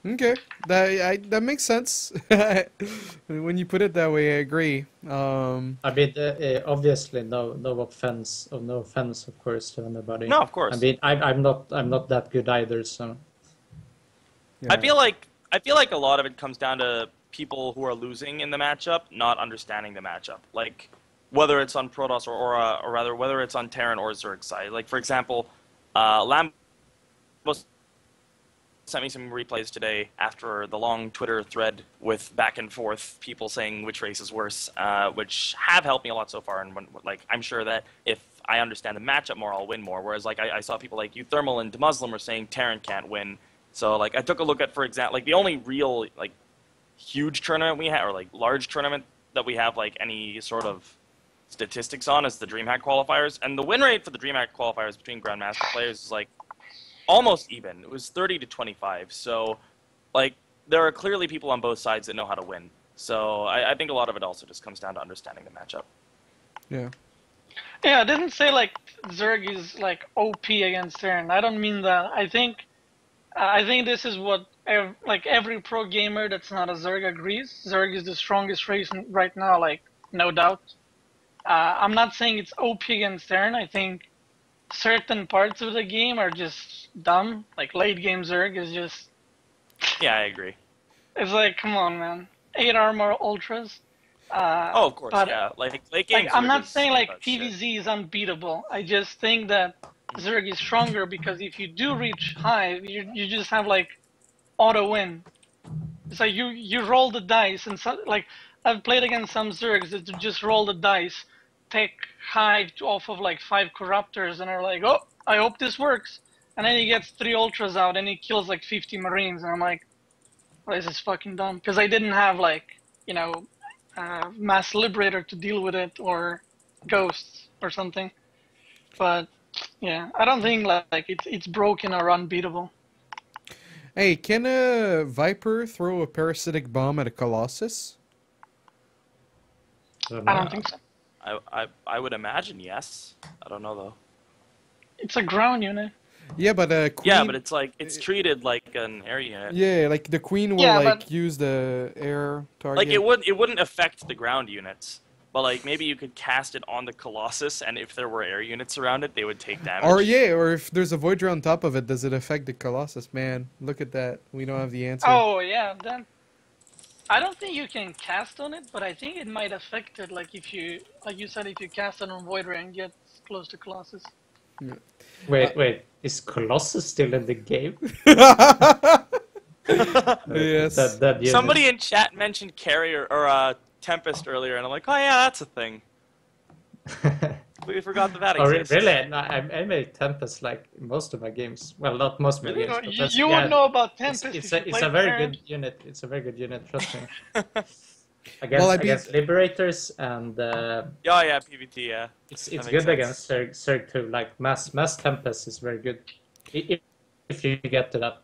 Okay, that makes sense. When you put it that way, I agree. I mean, obviously, no offense, of course, to anybody. No, of I course. mean, I'm not that good either, so. I yeah. feel like I feel like a lot of it comes down to people who are losing in the matchup not understanding the matchup. Like whether it's on Protoss or rather whether it's on Terran or Zerg side. Like for example, Lambo sent me some replays today after the long Twitter thread with back and forth people saying which race is worse, which have helped me a lot so far. And like I'm sure that if I understand the matchup more, I'll win more. Whereas like I saw people like Thermal and Muslim were saying Terran can't win. So like I took a look at, for example, like the only real like huge tournament we have, or like large tournament that we have like any sort of statistics on, is the DreamHack qualifiers, and the win rate for the DreamHack qualifiers between Grandmaster players is like almost even. It was 30 to 25. So like there are clearly people on both sides that know how to win. So I think a lot of it also just comes down to understanding the matchup. Yeah. Yeah, I didn't say like Zerg is like OP against Terran. I don't mean that. I think this is what like every pro gamer that's not a Zerg agrees. Zerg is the strongest race right now, like no doubt. I'm not saying it's OP against Terran. I think certain parts of the game are just dumb. Like late game Zerg is just. Yeah, I agree. It's like, come on, man. 8 armor ultras. Oh, of course, But yeah. Like late game I'm Zerg not is saying like shit. PvZ is unbeatable. I just think that Zerg is stronger because if you do reach high, you just have like auto win. It's like you roll the dice and so, like I've played against some Zergs that just roll the dice, take high off of like 5 corruptors and are like, oh, I hope this works. And then he gets 3 ultras out and he kills like 50 marines and I'm like, well, this is fucking dumb because I didn't have like, you know, mass liberator to deal with it or ghosts or something. But yeah, I don't think like it's broken or unbeatable. Hey, can a Viper throw a parasitic bomb at a Colossus? I don't think so. I would imagine yes. I don't know though. It's a ground unit. Yeah, but Queen. Yeah, but it's like it's treated like an air unit. Yeah, like the Queen will Yeah, like but use the air target. Like it wouldn't affect the ground units, but like maybe you could cast it on the Colossus, and if there were air units around it, they would take damage. Or yeah, or if there's a Voidra on top of it, does it affect the Colossus? Man, look at that. We don't have the answer. oh yeah, then I don't think you can cast on it, but I think it might affect it. Like if you, like you said, if you cast it on Voidra and get close to Colossus. Yeah. Wait, is Colossus still in the game? Yes. That unit. Somebody in chat mentioned Carrier or Tempest earlier, and I'm like, oh yeah, that's a thing. We forgot that Oh, exists. really? No, I made Tempest like most of my games. Well, not most of my Really? games. You, But that's, you yeah, would know about Tempest. it's if you a played very Terran. good unit. It's a very good unit. Trust me. Well, I Against Liberators and Yeah, PvT, yeah. it's That makes good sense. against Zerg too. Like mass Tempest is very good if you get to that.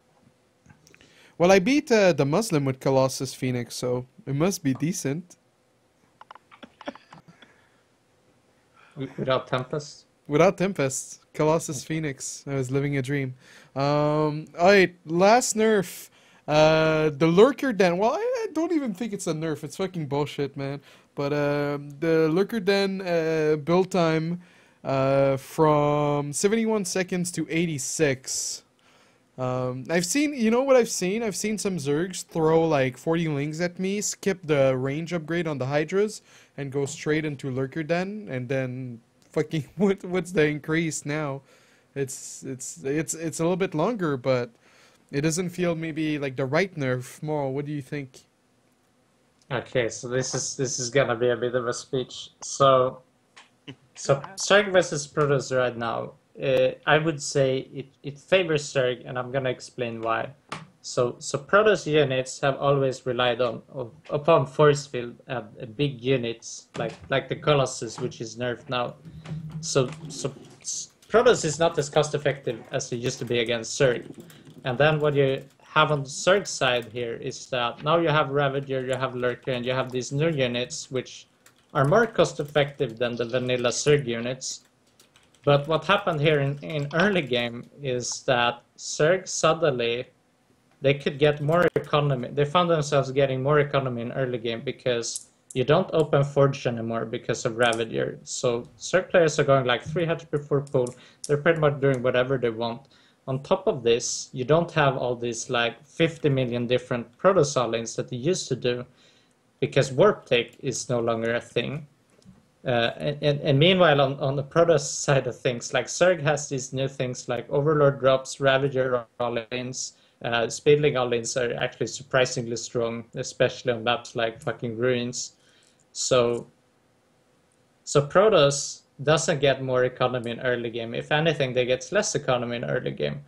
Well, I beat the Muslim with Colossus Phoenix, so it must be decent. Without Tempest. Without Tempest, Colossus Phoenix. I was living a dream. Alright, last nerf. The Lurker Den. Well, I don't even think it's a nerf. It's fucking bullshit, man. But the Lurker Den build time from 71 seconds to 86. I've seen, you know what I've seen? I've seen some Zergs throw like 40 lings at me, skip the range upgrade on the Hydras, and go straight into Lurker Den, and then fucking what's the increase now? It's a little bit longer, but it doesn't feel maybe like the right nerf more. What do you think? Okay, so this is gonna be a bit of a speech. So Zerg versus Protoss right now. I would say it favors Zerg, and I'm gonna explain why. So Protoss units have always relied upon force field and big units like the Colossus, which is nerfed now. So Protoss is not as cost effective as it used to be against Zerg. And then what you have on the Zerg side here is that now you have Ravager, you have Lurker, and you have these new units which are more cost effective than the vanilla Zerg units. But what happened here in early game is that Zerg suddenly they could get more economy. They found themselves getting more economy in early game because you don't open Forge anymore because of Ravager. So Zerg players are going like 300 before pool. They're pretty much doing whatever they want. On top of this, you don't have all these like 50 million different Protoss all-ins that you used to do because Warp Take is no longer a thing. And meanwhile, on the Protoss side of things, like Zerg has these new things like Overlord drops, Ravager all-ins, Speedling all-ins are actually surprisingly strong, especially on maps like fucking Ruins. So Protoss doesn't get more economy in early game. If anything, they get less economy in early game.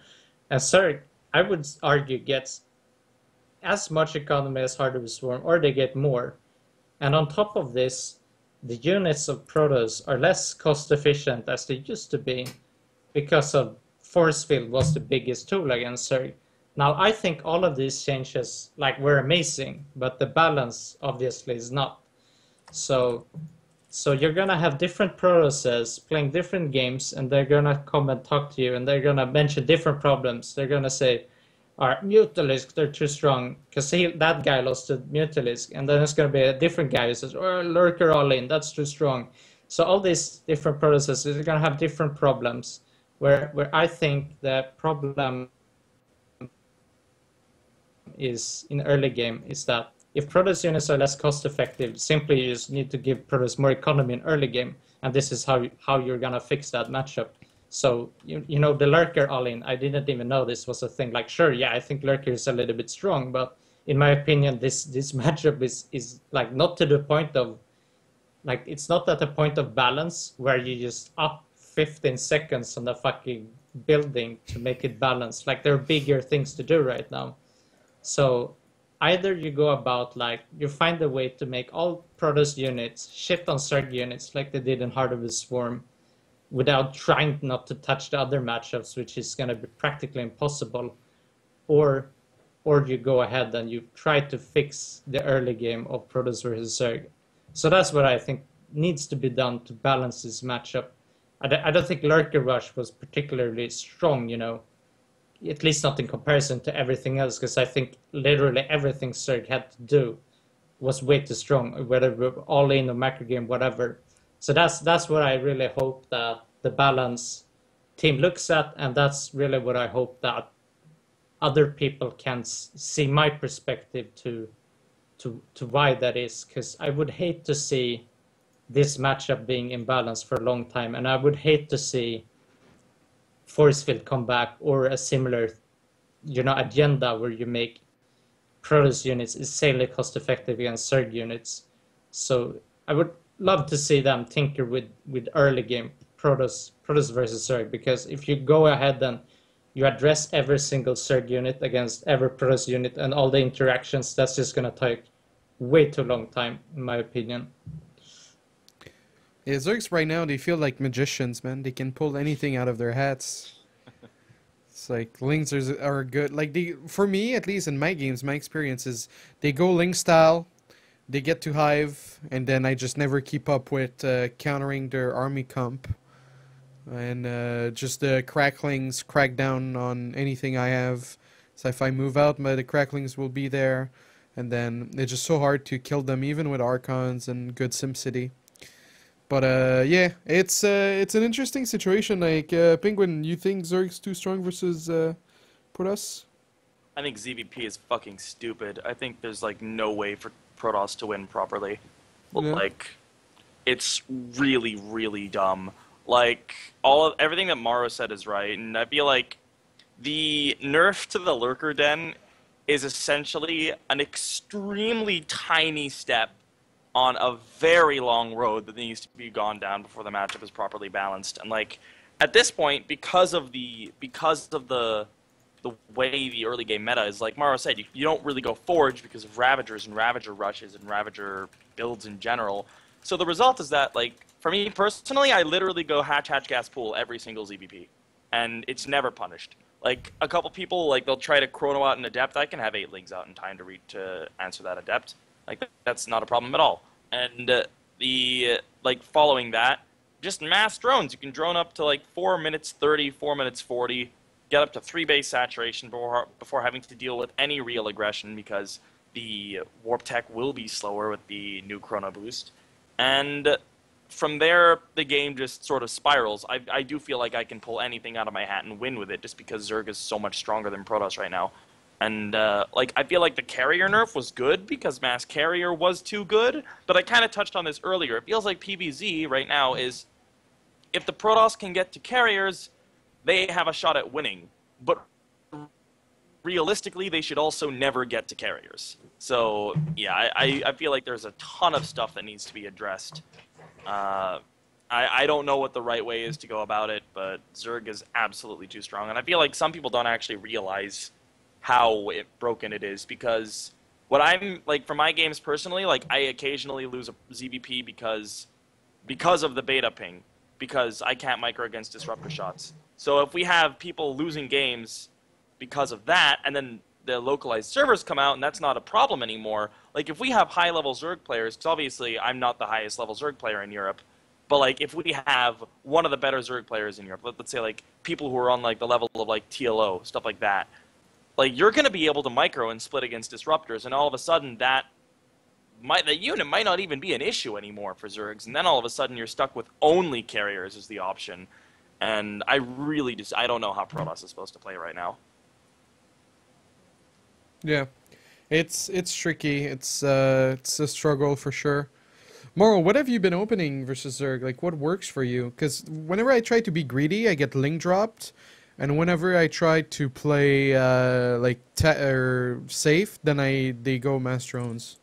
And Zerg, I would argue, gets as much economy as Heart of the Swarm, or they get more. And on top of this, the units of Protoss are less cost efficient as they used to be because of Force Field was the biggest tool against Zerg. Now, I think all of these changes were amazing, but the balance obviously is not. So you're gonna have different Protosses playing different games, and they're gonna come and talk to you, and they're gonna mention different problems. They're gonna say, Mutalisk, they're too strong, because that guy lost to Mutalisk, and then it's going to be a different guy who says, Lurker all in, that's too strong. So all these different processes are going to have different problems, where I think the problem is in early game is that if Protoss units are less cost effective, simply you just need to give Protoss more economy in early game, and this is how you're going to fix that matchup. So, you know, the Lurker all-in, I didn't even know this was a thing. Like, sure, yeah, I think Lurker is a little bit strong, but in my opinion, this matchup is like not to the point of, like, it's not at the point of balance where you just up 15 seconds on the fucking building to make it balanced. Like, there are bigger things to do right now. So either you go about, like, you find a way to make all Protoss units shit on Zerg units like they did in Heart of the Swarm, without trying not to touch the other matchups, which is going to be practically impossible, or you go ahead and you try to fix the early game of Protoss versus Zerg. So that's what I think needs to be done to balance this matchup. I don't think Lurker Rush was particularly strong, you know, at least not in comparison to everything else, because I think literally everything Zerg had to do was way too strong, whether all in or macro game, whatever. So that's what I really hope that the balance team looks at, and that's really what I hope that other people can see my perspective to why that is, because I would hate to see this matchup being imbalanced for a long time, and I would hate to see Force Field come back or a similar, you know, agenda where you make Protoss units insanely cost effective against Zerg units. So I would love to see them tinker with early game Protoss versus Zerg, because if you go ahead and you address every single Zerg unit against every Protoss unit and all the interactions, that's just going to take way too long time, in my opinion. Yeah, Zergs right now, they feel like magicians, man. They can pull anything out of their hats. It's like, Lings are good. Like, for me, at least in my games, my experience is they go Ling style, they get to Hive, and then I just never keep up with countering their army comp. And just the Cracklings crack down on anything I have. So if I move out, the Cracklings will be there. And then it's just so hard to kill them, even with Archons and good SimCity. But yeah, it's an interesting situation. Like, Penguin, you think Zerg's too strong versus Protoss? I think ZVP is fucking stupid. I think there's like no way for Protoss to win properly. Yeah. Like, it's really, really dumb. Like, everything that Morrow said is right, and I feel like the nerf to the Lurker Den is essentially an extremely tiny step on a very long road that needs to be gone down before the matchup is properly balanced. And like, at this point, because of the way the early game meta is, like Morrow said, you don't really go Forge because of Ravagers and Ravager rushes and Ravager builds in general. So the result is that, like, for me personally, I literally go hatch, gas, pool every single ZVP. And it's never punished. Like, a couple people, like, they'll try to chrono out an Adept. I can have 8 Lings out in time to answer that Adept. Like, that's not a problem at all. And following that, just mass drones. You can drone up to, like, 4 minutes 30, 4 minutes 40. get up to 3 base saturation before having to deal with any real aggression, because the warp tech will be slower with the new chrono boost. And from there, the game just sort of spirals. I do feel like I can pull anything out of my hat and win with it, just because Zerg is so much stronger than Protoss right now. And like, I feel like the carrier nerf was good because mass carrier was too good, but I kind of touched on this earlier. It feels like PvZ right now is, if the Protoss can get to carriers, they have a shot at winning. But realistically, they should also never get to carriers. So yeah, I feel like there's a ton of stuff that needs to be addressed. I don't know what the right way is to go about it, but Zerg is absolutely too strong. And I feel like some people don't actually realize how broken it is, because what I'm, like, for my games personally, like, I occasionally lose a ZVP because of the beta ping, because I can't micro against disruptor shots. So if we have people losing games because of that, and then the localized servers come out and that's not a problem anymore, like, if we have high-level Zerg players, because obviously I'm not the highest level Zerg player in Europe, but, like, if we have one of the better Zerg players in Europe, let's say, like, people who are on, like, the level of, like, TLO, stuff like that, like, you're going to be able to micro and split against disruptors, and all of a sudden that unit might not even be an issue anymore for Zergs, and then all of a sudden you're stuck with only carriers as the option. And I really just, I don't know how Protoss is supposed to play right now. Yeah, it's tricky. It's a struggle for sure. Moro, what have you been opening versus Zerg? Like, what works for you? Because whenever I try to be greedy, I get link dropped. And whenever I try to play like or safe, then they go mass drones.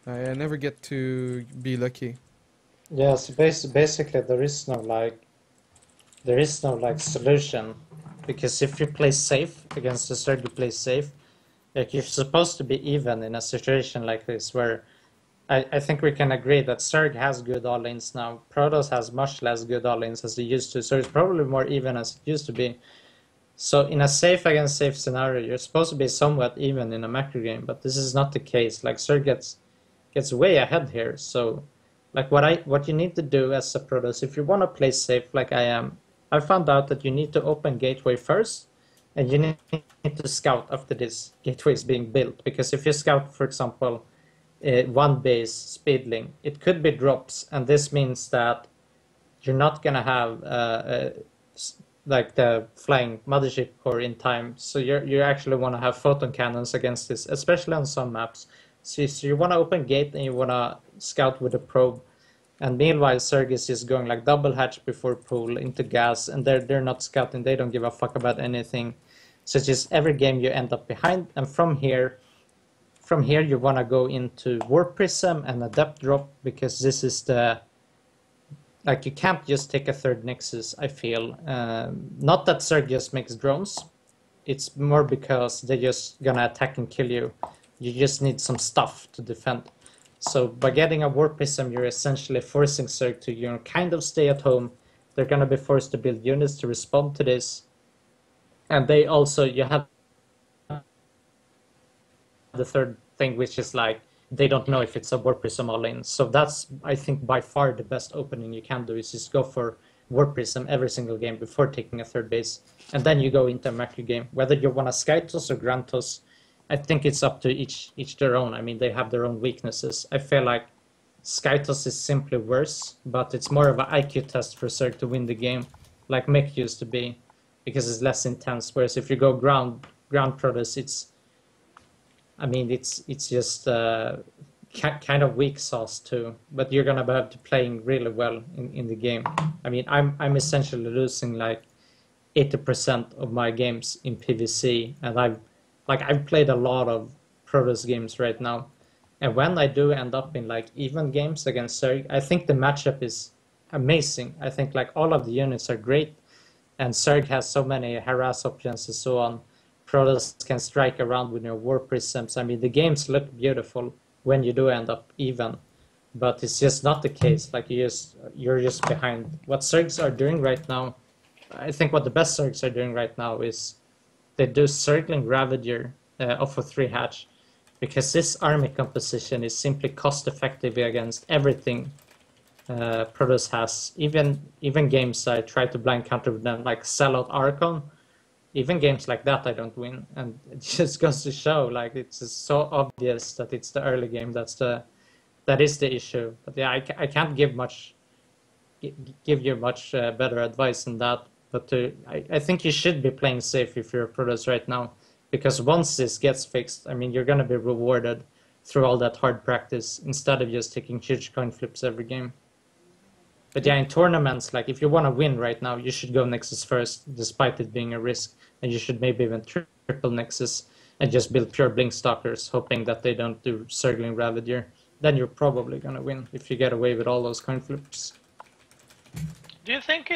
I never get to be lucky. Yeah, so basically there is no like solution, because if you play safe against the Zerg, you play safe. Like, you're supposed to be even in a situation like this, where I think we can agree that Zerg has good all-ins now. Protoss has much less good all-ins as they used to, so it's probably more even as it used to be. So in a safe against safe scenario, you're supposed to be somewhat even in a macro game, but this is not the case. Like, Zerg gets way ahead here. So, like, what you need to do as a Protoss, if you want to play safe like I am, I found out that you need to open gateway first, and you need to scout after this gateway is being built. Because if you scout, for example, one base speedling, it could be drops, and this means that you're not gonna have like the flying mothership core in time. So you actually want to have photon cannons against this, especially on some maps. So you want to open gate and you want to scout with a probe. And meanwhile, Zerg is just going like double hatch before pool into gas, and they're not scouting. They don't give a fuck about anything. So it's just every game you end up behind. And from here you want to go into Warp Prism and a depth drop, because this is the, like, you can't just take a third Nexus, I feel. Not that Zerg just makes drones. It's more because they're just gonna attack and kill you. You just need some stuff to defend. So by getting a Warp Prism, you're essentially forcing Zerg to, you know, kind of stay at home. They're gonna be forced to build units to respond to this. And they also, you have the third thing, which is like, they don't know if it's a Warp Prism all-in. So that's, I think, by far the best opening you can do, is just go for Warp Prism every single game before taking a third base. And then you go into a macro game. Whether you want to Skytos or Grantos, I think it's up to each their own. I mean, they have their own weaknesses. I feel like Skytos is simply worse, but it's more of an IQ test for Zerg to win the game, like Mech used to be, because it's less intense. Whereas if you go ground Protoss, it's just kind of weak sauce too. But you're gonna have to playing really well in the game. I mean, I'm essentially losing like 80% of my games in PvC, and I've played a lot of Protoss games right now. And when I do end up in like even games against Zerg, I think the matchup is amazing. I think like all of the units are great, and Zerg has so many harass options and so on. Protoss can strike around with your Warp Prisms. I mean, the games look beautiful when you do end up even, but it's just not the case. Like, you're just behind. What Zergs are doing right now, I think what the best Zergs are doing right now is they do Circling Ravager off of 3 hatch, because this army composition is simply cost effective against everything Protoss has. Even games I try to blind counter with them, like Sellout Archon, even games like that I don't win, and it just goes to show like it's just so obvious that it's the early game that is the issue. But yeah, I can't give you much better advice than that. But I think you should be playing safe if you're a Protoss right now, because once this gets fixed, I mean, you're going to be rewarded through all that hard practice instead of just taking huge coin flips every game. But yeah, in tournaments, like if you want to win right now, you should go Nexus first, despite it being a risk, and you should maybe even triple Nexus and just build pure Blink Stalkers, hoping that they don't do Circling Ravager. Then you're probably going to win if you get away with all those coin flips. Do you think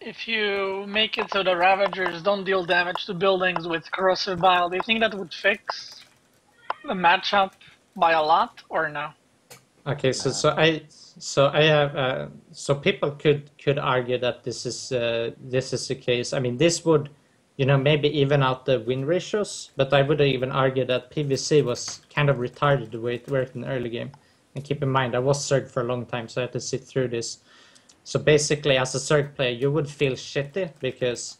if you make it so the Ravagers don't deal damage to buildings with corrosive bile, do you think that would fix the matchup by a lot, or no? Okay, so I have so people could argue that this is the case. I mean, this would, maybe even out the win ratios, but I would even argue that PVC was kind of retarded the way it worked in the early game. And keep in mind, I was Zerg for a long time, so I had to sit through this. So basically, as a Zerg player, you would feel shitty because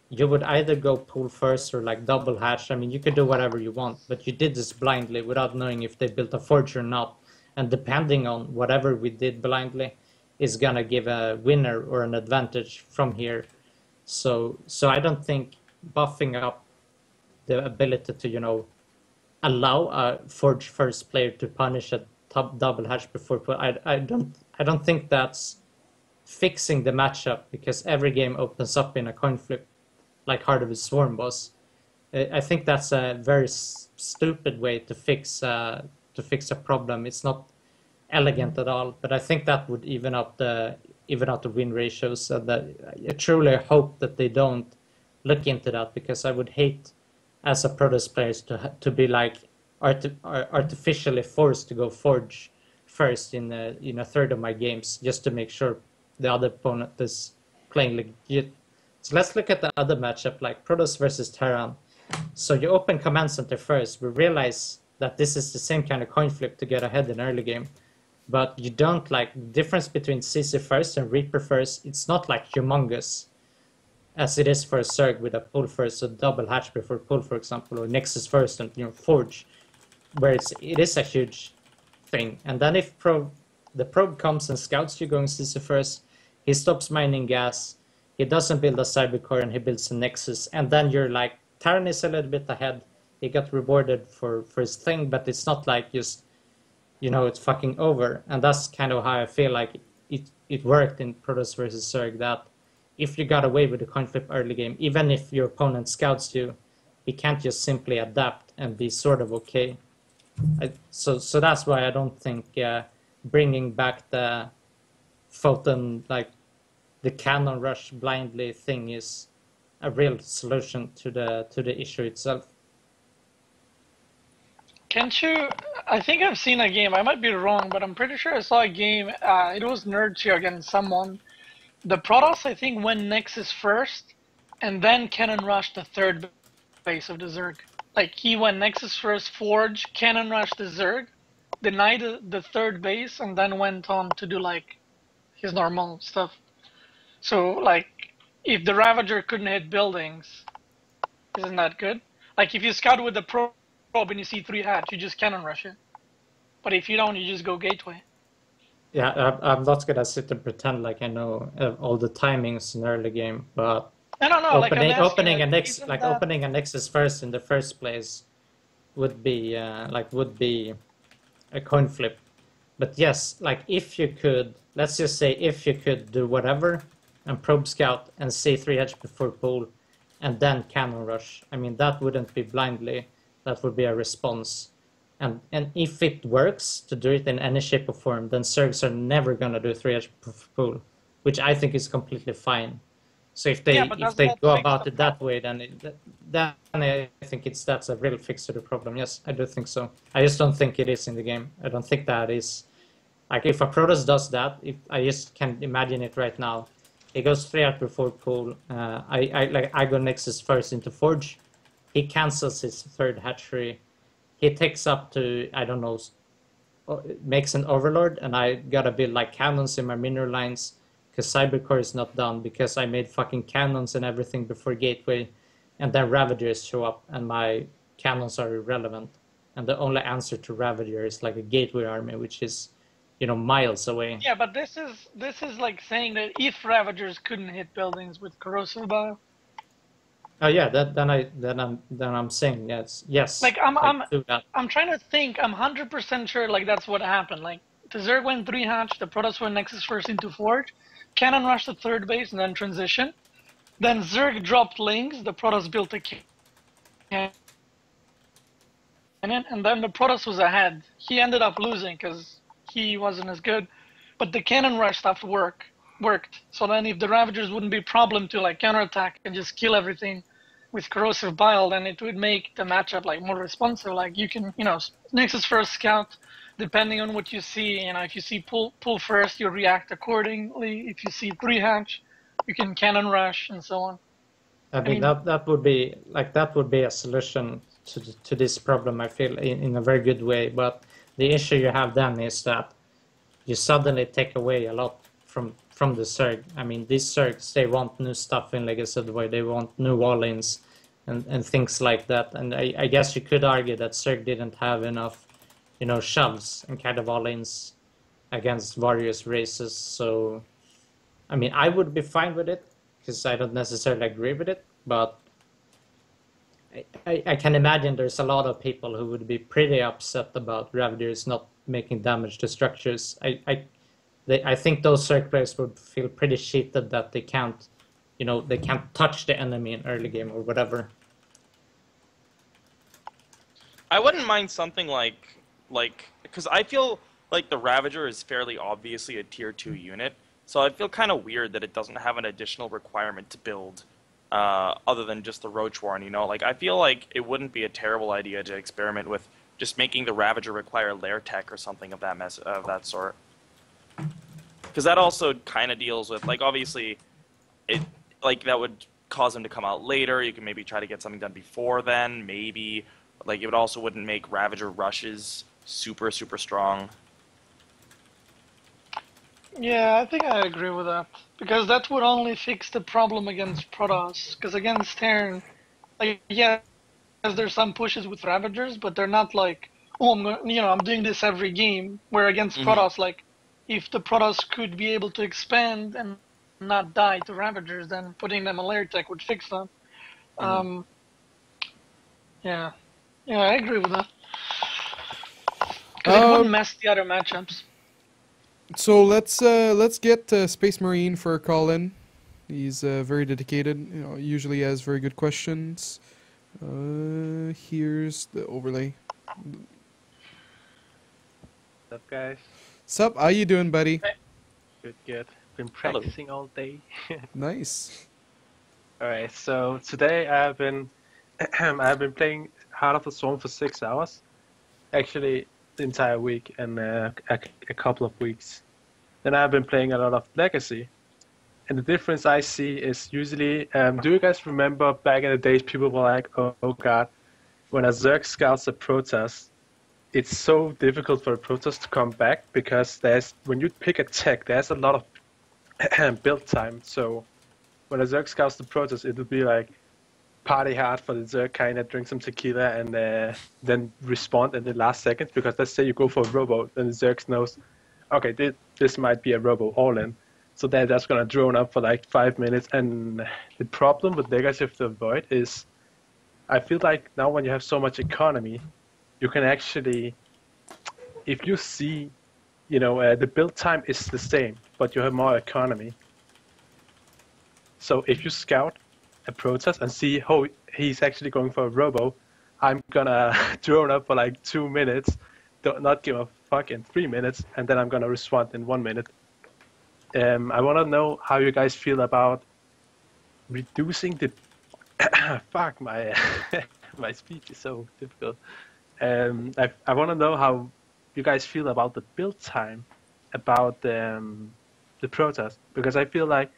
you would either go pool first or like double hatch. I mean, you could do whatever you want, but you did this blindly without knowing if they built a forge or not. And depending on whatever we did blindly is gonna give a winner or an advantage from here. So I don't think buffing up the ability to, allow a forge first player to punish a top double hatch before I don't think that's fixing the matchup, because every game opens up in a coin flip like Heart of the Swarm was. I think that's a very stupid way to fix a problem. It's not elegant at all, but I think that would even out the win ratios. And that I truly hope that they don't look into that, because I would hate as a Protoss players to be like artificially forced to go forge first in a third of my games just to make sure the other opponent is playing legit. So let's look at the other matchup, like Protoss versus Terran. So you open Command Center first. We realize that this is the same kind of coin flip to get ahead in early game, but you don't like the difference between CC first and Reaper first. It's not like humongous as it is for a Zerg with a pull first, so double hatch before pull, for example, or Nexus first and Forge, where it is a huge thing. And then if the probe comes and scouts you going CC first, he stops mining gas, he doesn't build a Cybercore, and he builds a Nexus, and then you're like, Terran is a little bit ahead. He got rewarded for his thing, but it's not like just, it's fucking over. And that's kind of how I feel like it worked in Protoss versus Zerg, that if you got away with the coin flip early game, even if your opponent scouts you, he can't just simply adapt and be sort of okay. So that's why I don't think bringing back the photon, like the cannon rush blindly thing, is a real solution to the issue itself. Can't you? I think I've seen a game. I might be wrong, but I'm pretty sure I saw a game. It was Nerdchi against someone. The Protoss, I think, went Nexus first, and then Cannon rushed the third base of the Zerg. Like, he went Nexus first, Forge, Cannon rushed the Zerg, denied the third base, and then went on to do like his normal stuff. So like, if the Ravager couldn't hit buildings, isn't that good? Like, if you scout with the probe and you see 3 hatch, you just cannon rush it. But if you don't, you just go gateway. Yeah, I'm not gonna sit and pretend like I know all the timings in early game, but I don't know. Opening a Nexus first in the first place would be a coin flip. But yes, like if you could, let's just say if you could do whatever and probe scout and see 3 hedge before pool and then cannon rush, I mean, that wouldn't be blindly, that would be a response. And if it works to do it in any shape or form, then Zergs are never gonna do 3 hedge pool, which I think is completely fine. So if they go about it that way, then I think that's a real fix to the problem. Yes, I do think so. I just don't think it is in the game. I don't think that is, like, if a Protoss does that, if I just can't imagine it right now. He goes 3 out before pool. I go Nexus first into Forge. He cancels his third hatchery. He takes up to, I don't know, makes an Overlord, and I gotta build like cannons in my mineral lines, because Cybercore is not done, because I made fucking cannons and everything before Gateway, and then Ravagers show up and my cannons are irrelevant. And the only answer to Ravager is like a Gateway army, which is, you know, miles away. Yeah, but this is like saying that if Ravagers couldn't hit buildings with corrosive bile. Oh yeah, then I'm saying yes. Like do that. I'm trying to think. I'm 100% sure like that's what happened. Like the Zerg went 3 hatch, the Protoss went Nexus first into Forge, Cannon rushed the 3rd base and then transition. Then Zerg dropped Lings, the Protoss built a cannon, and then the Protoss was ahead. He ended up losing because he wasn't as good, but the cannon rush stuff worked. So then if the Ravagers wouldn't be a problem to like counterattack and just kill everything with corrosive bile, then it would make the matchup like more responsive. Like you can, you know, Nexus first scout, depending on what you see, you know, if you see pull first, you react accordingly. If you see 3 hatch, you can cannon rush and so on. I mean that would be a solution to this problem, I feel, in a very good way. But the issue you have then is that you suddenly take away a lot from the Zerg. I mean, these Zergs, they want new stuff in Legacy of the Void. They want new wall-ins and things like that. And I guess you could argue that Zerg didn't have enough, you know, shoves and kind of all-ins against various races. So, I mean, I would be fine with it because I don't necessarily agree with it, but I can imagine there's a lot of people who would be pretty upset about Ravagers not making damage to structures. I think those Zerg players would feel pretty cheated that they can't, you know, they can't touch the enemy in early game or whatever. I wouldn't mind something like, because I feel like the Ravager is fairly obviously a tier 2 unit, so I feel kind of weird that it doesn't have an additional requirement to build other than just the Roach Warren, you know? Like, I feel like it wouldn't be a terrible idea to experiment with just making the Ravager require lair tech or something of that sort. Because that also kind of deals with, like, obviously, that would cause them to come out later. You can maybe try to get something done before then, maybe. Like, it also wouldn't make Ravager rushes super, super strong. Yeah, I think I agree with that. Because that would only fix the problem against Protoss. Because against Terran, like, yeah, there's some pushes with Ravagers, but they're not like, oh, I'm doing this every game. Where against Protoss, like, if the Protoss could be able to expand and not die to Ravagers, then putting them a lair tech would fix them. Yeah, I agree with that. Because it wouldn't mess the other matchups. So let's get Space Marine for a call in. He's very dedicated. You know, usually has very good questions. Here's the overlay. What's up, guys? Sup? How you doing, buddy? Good. Been practicing all day. Nice. All right. So today I've been playing Heart of the Storm for 6 hours. Actually, the entire week and a couple of weeks. Then I've been playing a lot of Legacy. And the difference I see is usually, do you guys remember back in the days people were like, oh god, when a Zerg scouts a Protoss, it's so difficult for a Protoss to come back because when you pick a tech, there's a lot of build time. So when a Zerg scouts the Protoss, it would be like party hard for the Zerg, kind of drink some tequila and then respond in the last seconds. Because let's say you go for a robo, then the Zerg knows, okay, this might be a robo all in. So they're just going to drone up for like 5 minutes. And the problem with Legacy of the Void is, I feel like now when you have so much economy, you can actually, if you see, you know, the build time is the same, but you have more economy. So if you scout a Protoss and see, oh, he's actually going for a robo, I'm gonna drone up for like 2 minutes, not give a fuck in 3 minutes, and then I'm gonna respond in 1 minute. I want to know how you guys feel about reducing the fuck, my my speech is so difficult. I want to know how you guys feel about the build time about the Protoss, because I feel like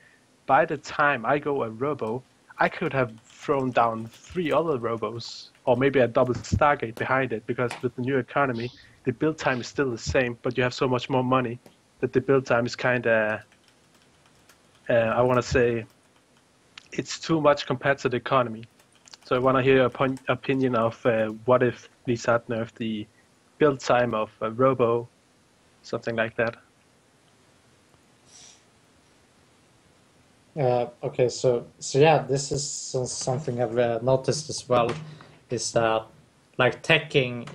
by the time I go a robo, I could have thrown down 3 other robos or maybe a double Stargate behind it, because with the new economy, the build time is still the same, but you have so much more money that the build time is kind of I want to say it's too much compared to the economy. So I want to hear your opinion of what if Blizzard nerfed the build time of Robo, something like that. Okay, so yeah, this is something I've noticed as well, is that like teching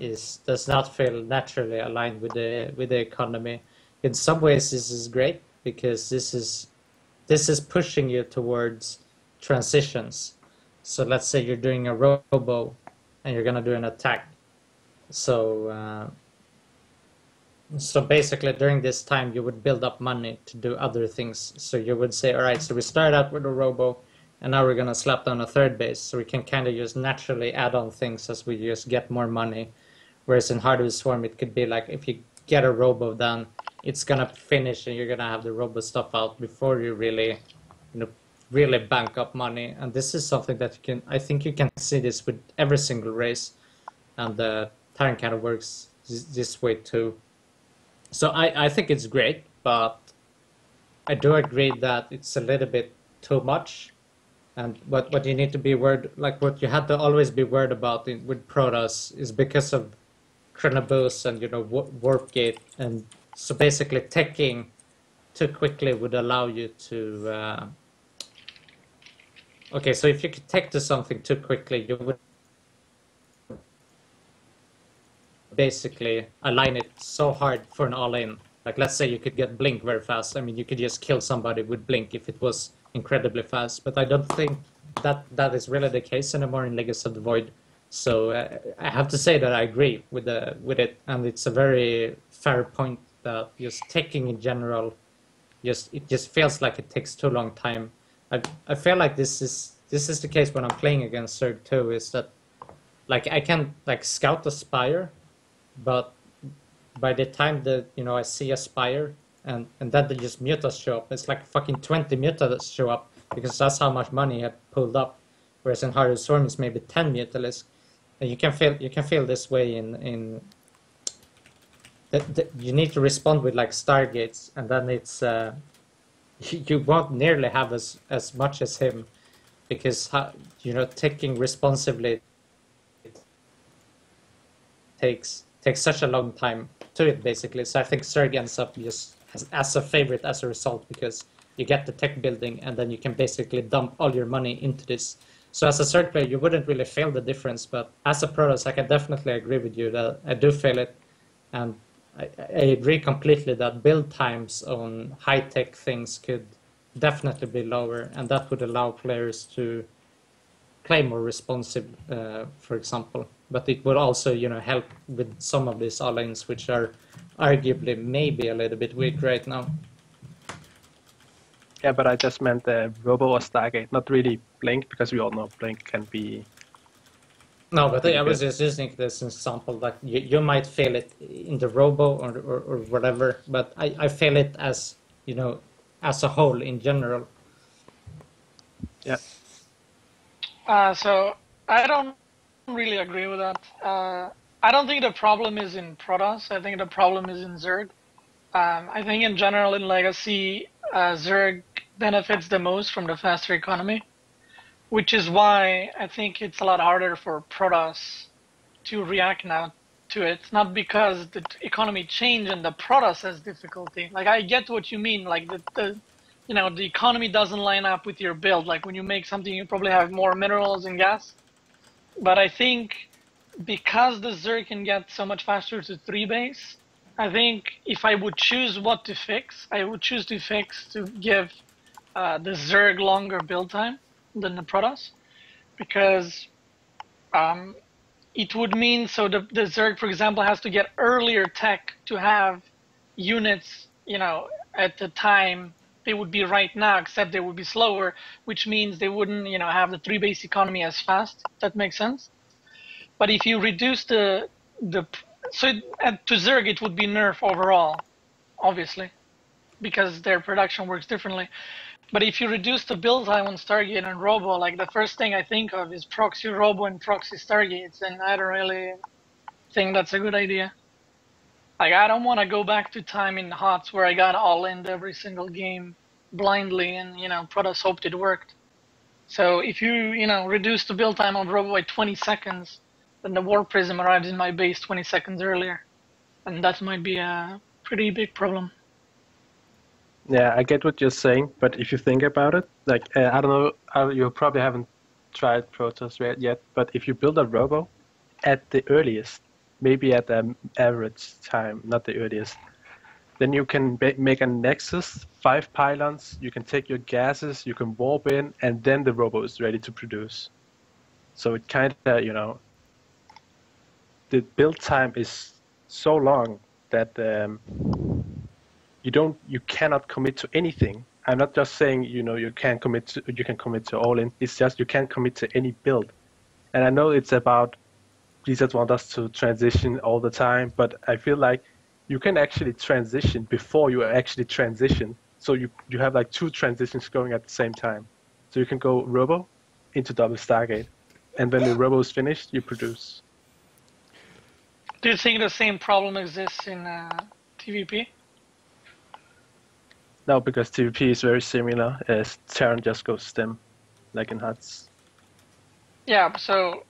does not feel naturally aligned with the economy. In some ways, this is great because this is pushing you towards transitions. So let's say you're doing a robo and you're gonna do an attack. So basically during this time you would build up money to do other things. So you would say, all right, so we start out with a robo and now we're gonna slap down a third base. So we can kind of just naturally add on things as we just get more money. Whereas in Heart of the Swarm, it could be like if you get a robo done, it's gonna finish and you're gonna have the robo stuff out before you really, really bank up money. And this is something that I think you can see this with every single race, and the Terran kind of works this way too. So I think it's great, but I do agree that it's a little bit too much. And what you need to be worried, like what you had to always be worried about with Protoss is because of Chronoboost and Warp Gate, and so basically teching too quickly would allow you to. Okay, so if you could tech to something too quickly, you would basically align it so hard for an all-in. Like let's say you could get Blink very fast. I mean, you could just kill somebody with Blink if it was incredibly fast. But I don't think that is really the case anymore in Legacy of the Void. So I have to say that I agree with it, and it's a very fair point that just taking in general, it just feels like it takes too long time. I feel like this is the case when I'm playing against Zerg too. Is that like I can like scout a Spire, but by the time that I see a Spire and then they just mutas show up, it's like fucking 20 mutas show up because that's how much money I had pulled up. Whereas in Heart of the Storm it's maybe 10 mutalisks, and you can feel this way in that you need to respond with like Stargates, and then it's you won't nearly have as much as him because taking responsively takes such a long time to it, basically. So I think Zerg ends up just as a favorite as a result, because you get the tech building and then you can basically dump all your money into this. So as a Zerg player, you wouldn't really feel the difference, but as a Protoss, I can definitely agree with you that I do feel it. And I agree completely that build times on high-tech things could definitely be lower, and that would allow players to play more responsive, for example. But it would also, help with some of these all-ins, which are arguably maybe a little bit weak right now. Yeah, but I just meant the Robo or Stargate, not really Blink, because we all know Blink can be... No, but I was just using this example that you might feel it in the Robo or whatever, but I feel it as, as a whole in general. Yeah. So I don't really agree with that. I don't think the problem is in Protoss. I think the problem is in Zerg. I think in general in Legacy, Zerg benefits the most from the faster economy, which is why I think it's a lot harder for Protoss to react now to it. Not because the economy changed and the Protoss has difficulty. Like I get what you mean. Like the economy doesn't line up with your build. Like when you make something, you probably have more minerals and gas. But I think because the Zerg can get so much faster to 3 base, I think if I would choose what to fix, I would choose to fix to give the Zerg longer build time than the Protoss, because it would mean so the Zerg, for example, has to get earlier tech to have units, at the time they would be right now, except they would be slower, which means they wouldn't, have the 3 base economy as fast. If that makes sense. But if you reduce to Zerg, it would be nerf overall, obviously, because their production works differently. But if you reduce the build time on Stargate and Robo, like the first thing I think of is proxy Robo and proxy Stargates, and I don't really think that's a good idea. Like I don't want to go back to time in HOTS where I got all in every single game blindly, and Protoss hoped it worked. So if you reduce the build time of Robo by 20 seconds, then the War Prism arrives in my base 20 seconds earlier, and that might be a pretty big problem. Yeah, I get what you're saying, but if you think about it, like I don't know, you probably haven't tried Protoss yet, but if you build a Robo at the earliest, maybe at the average time, not the earliest, then you can make a Nexus, 5 pylons, you can take your gases, you can warp in, and then the Robo is ready to produce. So it kind of, the build time is so long that you cannot commit to anything. I'm not just saying you can commit to all in. It's just you can't commit to any build. And I know it's about Blizzard want us to transition all the time, but I feel like you can actually transition before you actually transition. So you have like 2 transitions going at the same time. So you can go Robo into double Stargate, and when the Robo is finished, you produce. Do you think the same problem exists in TVP? No, because TVP is very similar, as Terran just goes stem, like in HUTs. Yeah, so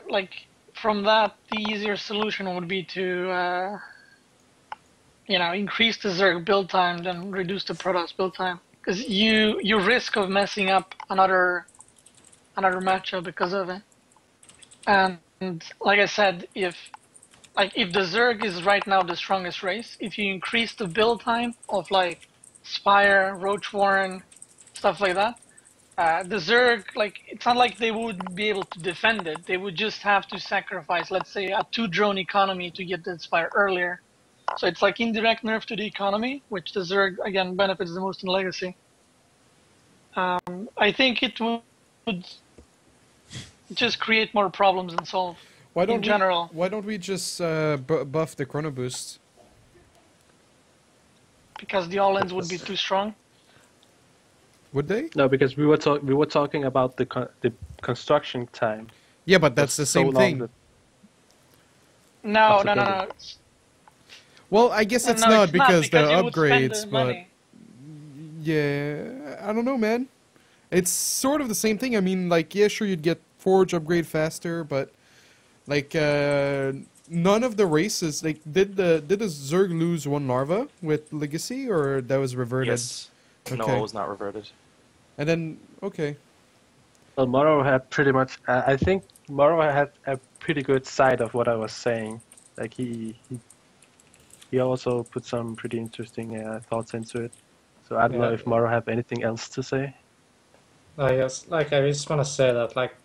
like from that, the easier solution would be to increase the Zerg build time, then reduce the Protoss build time, because you risk of messing up another matchup because of it. And like I said, if the Zerg is right now the strongest race, if you increase the build time of like Spire, Roach Warren, stuff like that, the Zerg, it's not like they would be able to defend it. They would just have to sacrifice, let's say, a 2-drone economy to get the Spire earlier. So it's like indirect nerf to the economy, which the Zerg, again, benefits the most in Legacy. I think it would just create more problems than solve. Why don't we just buff the Chrono Boost? Because the all-ins would be too strong? Would they? No, because we were talking about the construction time. Yeah, but that's the same thing. No. Well, I guess it's not because the upgrades, but money. Yeah, I don't know, man. It's sort of the same thing. I mean, like, yeah, sure, you'd get Forge upgrade faster, but like none of the races, like, did the Zerg lose 1 larva with Legacy, or that was reverted? Yes. Okay. No, it was not reverted. And then, okay. Well, Morrow had pretty much. I think Morrow had a pretty good side of what I was saying. Like he also put some pretty interesting thoughts into it. So I don't know if Morrow have anything else to say. Yes, like I just want to say that like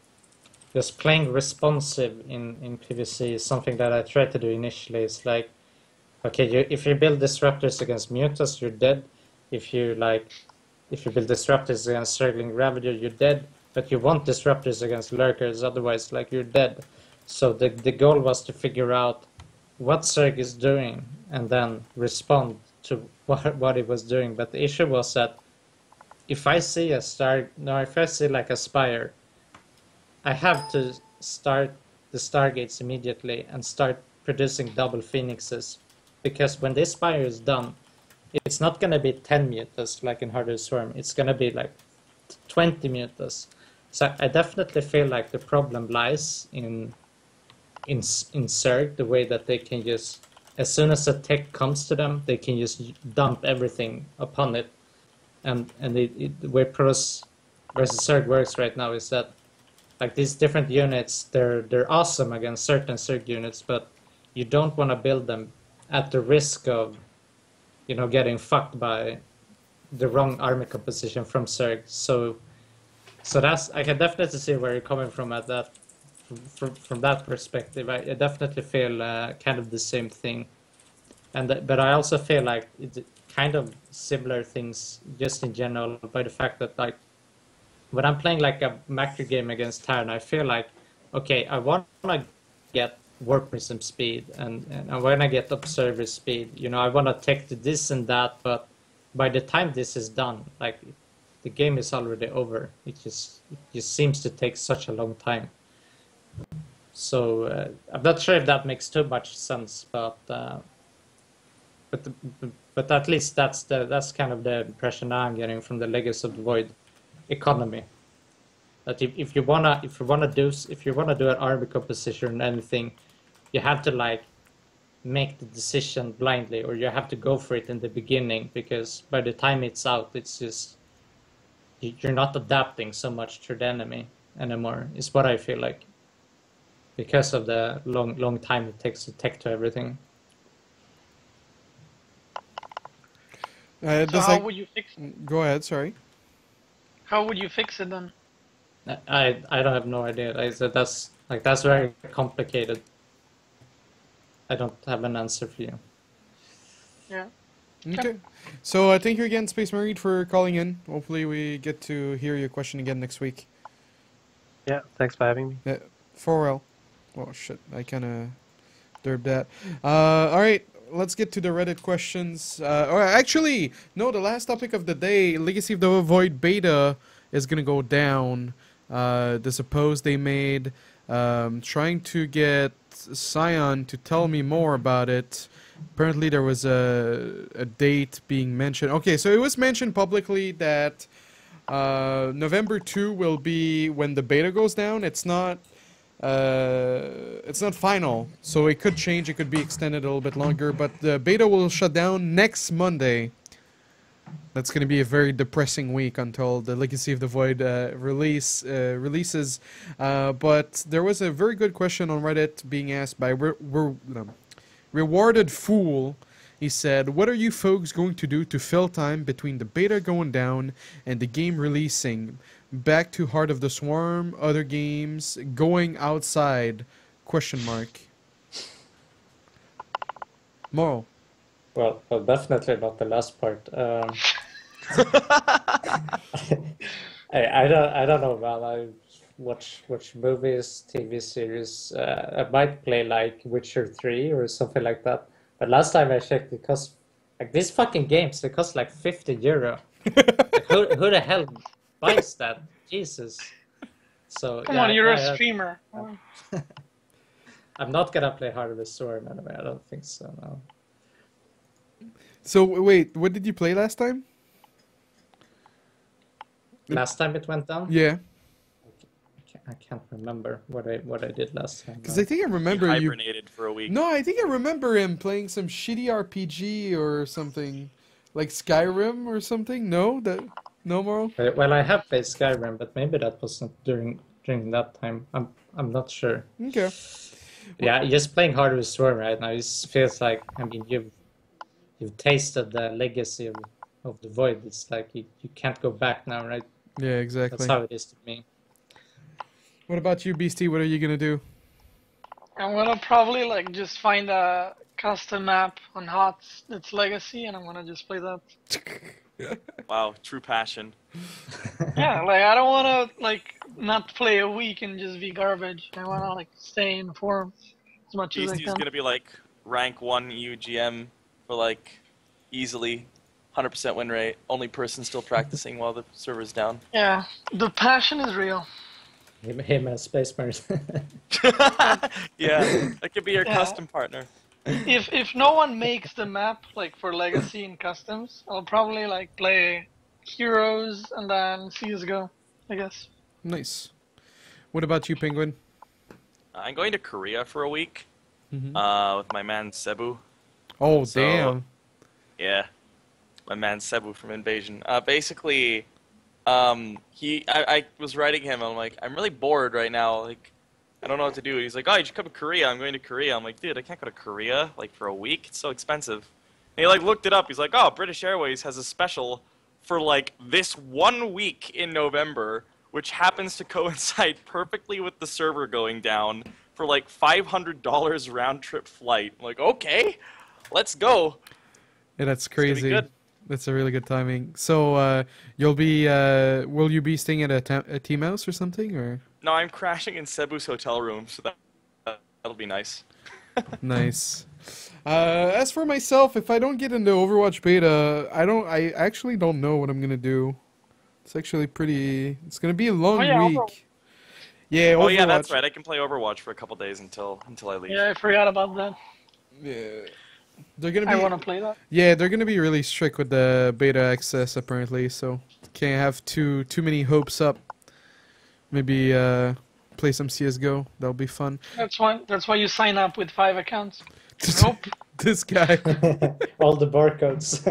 just playing responsive in PvC is something that I tried to do initially. It's like, okay, if you build disruptors against Mutas, you're dead. If you build disruptors against Circling Ravager, you're dead. But you want disruptors against Lurkers, otherwise, like, you're dead. So the goal was to figure out what Zerg is doing and then respond to what it was doing. But the issue was that if I see like a Spire, I have to start the Stargates immediately and start producing double Phoenixes. Because when this Spire is done, it's not going to be 10 Mutas like in Harder Swarm. It's going to be like 20 Mutas. So I definitely feel like the problem lies in Zerg, the way that they can just, as soon as a tech comes to them, they can just dump everything upon it. And the way Protoss versus Zerg works right now is that, like, these different units, they're awesome against certain Zerg units, but you don't want to build them at the risk of, getting fucked by the wrong army composition from Zerg. So that's, I can definitely see where you're coming from at that. From that perspective, I definitely feel kind of the same thing, but I also feel like it's kind of similar things just in general by the fact that, like, when I'm playing like a macro game against Terran, I feel like, okay, I want to get Warp Prism speed and I want to get Observer speed. I want to take to this and that, but by the time this is done, like, the game is already over. It just seems to take such a long time. So I'm not sure if that makes too much sense, but But at least that's kind of the impression I'm getting from the Legacy of the Void economy. That if you wanna do an army composition or anything, you have to like make the decision blindly, or you have to go for it in the beginning, because by the time it's out, it's just you're not adapting so much to the enemy anymore. Is what I feel like, because of the long time it takes to tech to everything. So how would you fix? Go ahead. Sorry. How would you fix it then? I don't have no idea. I said that's very complicated. I don't have an answer for you. Yeah. Okay. So thank you again, Space Marine, for calling in. Hopefully we get to hear your question again next week. Yeah, thanks for having me. Yeah. Farewell. Oh shit! I kind of derped that. All right. Let's get to the Reddit questions. Or actually, no. The last topic of the day: Legacy of the Void beta is gonna go down. The suppose they made. Trying to get Scion to tell me more about it. Apparently there was a date being mentioned. Okay, so it was mentioned publicly that November 2 will be when the beta goes down. It's not final, so it could change. It could be extended a little bit longer, but the beta will shut down next Monday. That's going to be a very depressing week until the Legacy of the Void releases. But there was a very good question on Reddit being asked by Rewarded Fool. He said, what are you folks going to do to fill time between the beta going down and the game releasing? Back to Heart of the Swarm, other games, going outside? Question mark. Moral. Well, definitely not the last part. I don't know, man. I watch movies, TV series. I might play like Witcher 3 or something like that. But last time I checked, it cost like these fucking games. They cost like €50. Like, who the hell buys that? Jesus. So Come yeah, on, you're a streamer. I'm not gonna play Heart of the Swarm anyway. I don't think so. No. So wait, what did you play last time? Last time it went down? Yeah. I can't remember what I did last time. Because I think I remember He you. hibernated for a week. No, I think I remember him playing some shitty RPG or something, like Skyrim or something. No, no more. Well, I have played Skyrim, but maybe that wasn't during that time. I'm not sure. Okay. Yeah, just playing Heart of the Swarm right now. It feels like, I mean, you've tasted the legacy of the Void. It's like you can't go back now, right? Yeah, exactly. That's how it is to me. What about you, Beastie? What are you gonna do? I'm gonna probably like just find a custom map on HOTS that's Legacy, and I'm gonna just play that. Wow, true passion. Yeah, like I don't wanna like not play a week and just be garbage. I wanna like stay informed as much as I Beastie's can. gonna be like rank 1 UGM for like easily 100% win rate. Only person still practicing while the server's down. Yeah, the passion is real. Him and Space Marines. Yeah, that could be your Yeah. custom partner. If no one makes the map like for Legacy and customs, I'll probably like play Heroes and then CS:GO, I guess. Nice. What about you, Penguin? I'm going to Korea for a week with my man Cebu. Oh, So- damn. Yeah, my man Cebu from Invasion. Basically, I was writing him. I'm like, I'm really bored right now. Like, I don't know what to do. He's like, oh, you should come to Korea. I'm going to Korea. I'm like, dude, I can't go to Korea like for a week. It's so expensive. And he like looked it up. He's like, oh, British Airways has a special for like this 1 week in November, which happens to coincide perfectly with the server going down for like $500 round trip flight. I'm like, okay, let's go. Yeah, that's gonna be crazy. good. That's a really good timing. So, you'll be, will you be staying at a team house or something, or? No, I'm crashing in Cebu's hotel room, so that'll be nice. Nice. As for myself, if I don't get into Overwatch beta, I actually don't know what I'm gonna do. It's actually it's gonna be a long Oh, yeah, week. Yeah, Oh yeah, that's Overwatch. right. I can play Overwatch for a couple days until I leave. Yeah, I forgot about that. Yeah. They're gonna be. I want to play that. Yeah, they're gonna be really strict with the beta access apparently. So can't have too many hopes up. Maybe play some CS:GO. That'll be fun. That's why you sign up with 5 accounts. Nope. This guy. All the barcodes.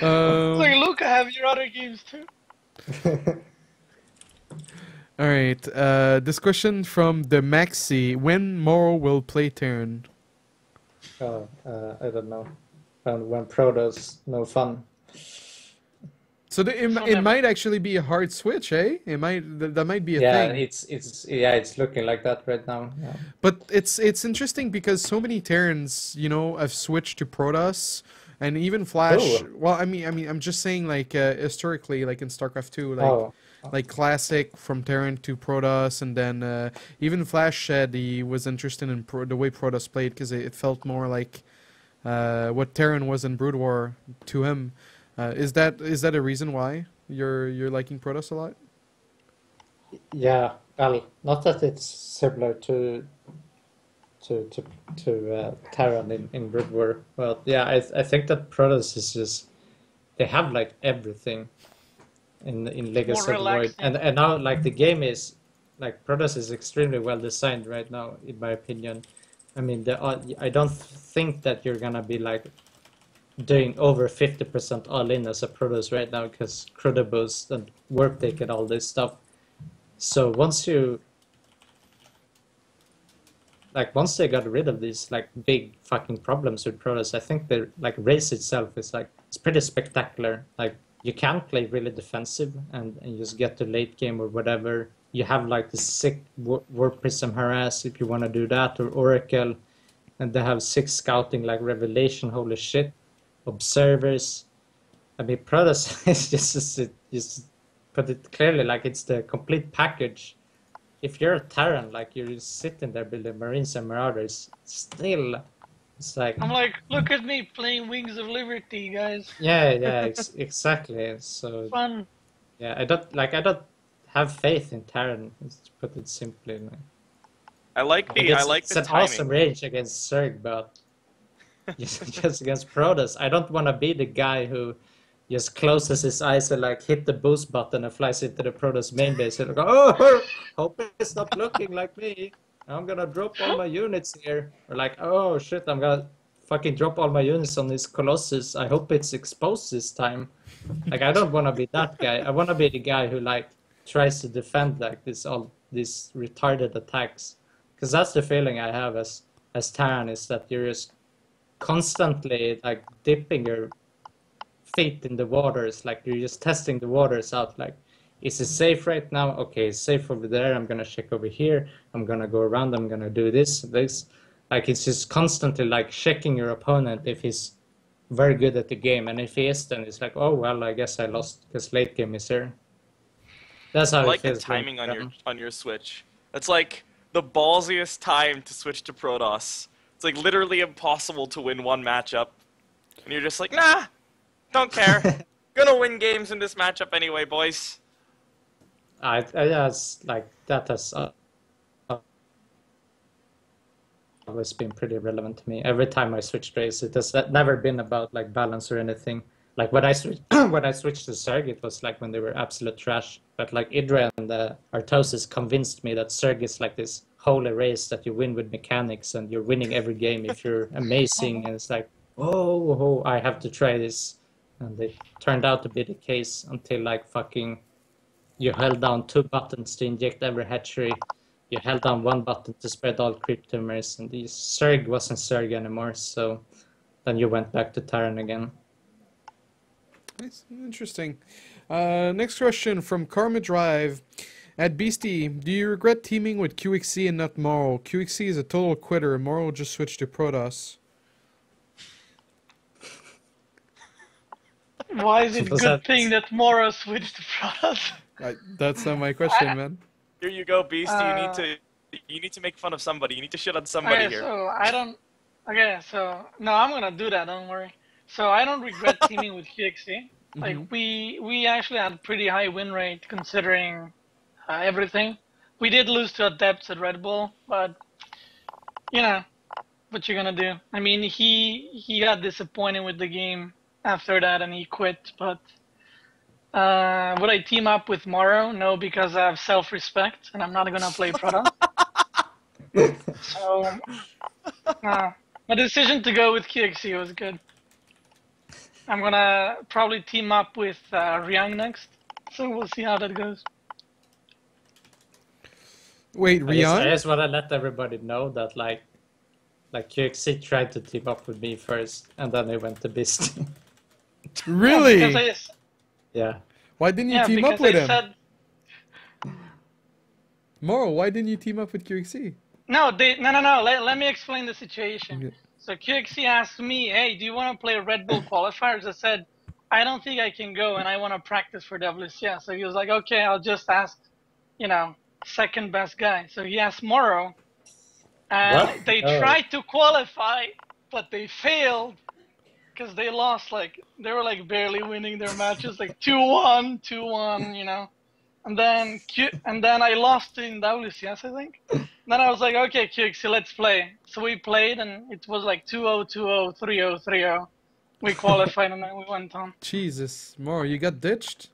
Like, look, I have your other games too. All right. This question from the Maxi: when Moro will play Terran? Oh, I don't know. When Protoss, no fun. So it might actually be a hard switch, eh? It might that might be a thing. It's looking like that right now. Yeah. But it's interesting because so many Terrans, have switched to Protoss, and even Flash. Oh. Well, I mean, I'm just saying, like historically, like in StarCraft 2, like classic from Terran to Protoss, and then even Flash said he was interested in the way Protoss played because it felt more like what Terran was in Brood War to him. Is that a reason why you're liking Protoss a lot? Yeah, well, not that it's similar to Terran in Brood War, but yeah, I think that Protoss is just, they have like everything in Legacy of the Void, relaxing. and now like the game is like Protoss is extremely well designed right now, in my opinion. I mean, I don't think that you're gonna be like doing over 50% all in as a Protoss right now because Cruda boost and warp take and all this stuff. So once they got rid of these like big fucking problems with Protoss, I think the like race itself is like, it's pretty spectacular. Like you can play really defensive and you just get to late game or whatever. You have like the sick warp prism harass if you want to do that, or Oracle, and they have 6 scouting like Revelation. Holy shit. Observers. I mean, Protoss is just put it clearly, like it's the complete package. If you're a Terran, like you're just sitting there building Marines and Marauders, still, it's like... I'm like, look at me playing Wings of Liberty, guys. Yeah, exactly. So Fun. yeah, I don't have faith in Terran, to put it simply. I like the It's an timing. awesome range against Zerg, but just against Protoss, I don't want to be the guy who just closes his eyes and like hit the boost button and flies into the Protoss main base and go, oh, hope it's not looking like me. I'm gonna drop all my units here. Or like, oh shit, I'm gonna fucking drop all my units on this Colossus. I hope it's exposed this time. Like, I don't want to be that guy. I want to be the guy who like tries to defend like all these retarded attacks. Because that's the feeling I have as Terran, is that you're just constantly like dipping your feet in the waters, like you're just testing the waters out, like, is it safe right now? Okay, it's safe over there. I'm gonna check over here. I'm gonna go around. I'm gonna do this. Like, it's just constantly like checking your opponent if he's very good at the game, and if he is, then it's like, oh well, I guess I lost because late game is here. That's how I like it the feels. timing on your switch. It's like the ballsiest time to switch to Protoss. It's like literally impossible to win one matchup, and you're just like, nah, don't care. Gonna win games in this matchup anyway, boys. It's like that has always been pretty relevant to me. Every time I switch race, it has never been about like balance or anything. Like when I switched to Zerg, it was like when they were absolute trash. But like Idra and Artosis convinced me that Zerg is like this holy race that you win with mechanics and you're winning every game if you're amazing. And it's like, oh, I have to try this. And it turned out to be the case until like fucking you held down 2 buttons to inject every hatchery. You held down 1 button to spread all creep tumors, and the Zerg wasn't Zerg anymore. So then you went back to Terran again. Nice. Interesting. Next question from Karma Drive. At Beastie, do you regret teaming with QXC and not Morrow? QXC is a total quitter. Morrow just switched to Protoss. Why is it a Was good that- thing that Mora switched to Protoss? That's not my question, man. Here you go, Beast. You need to make fun of somebody. You need to shit on somebody Okay, here. so I don't. Okay, so no, I'm gonna do that. Don't worry. So I don't regret teaming with QXC. Like we actually had a pretty high win rate considering everything. We did lose to Adepts at Red Bull, but you know, what you're gonna do. I mean, he got disappointed with the game after that and he quit. But would I team up with Morrow? No, because I have self-respect and I'm not gonna play Protoss. So my decision to go with QXC was good. I'm gonna probably team up with Ryang next. So we'll see how that goes. Wait, I Rian? just want to let everybody know that like QXC tried to team up with me first, and then they went to Beast. Really? Yeah, because Yeah. Why didn't you yeah, team up because with I him? said Moro, why didn't you team up with QXC? no. No. Let me explain the situation. Okay. So QXC asked me, "Hey, do you want to play Red Bull qualifiers?" I said, "I don't think I can go, and I want to practice for WCS." So he was like, "Okay, I'll just ask, second best guy." So he asked Morrow, and What? they Oh. tried to qualify, but they failed because they lost. Like they were like barely winning their matches, like 2-1, 2-1, And then I lost in WCS, I think. Then I was like, okay, QXC, let's play. So we played, and it was like 2-0, 2-0, 3-0, 3-0. We qualified, and then we went on. Jesus, Moro, you got ditched?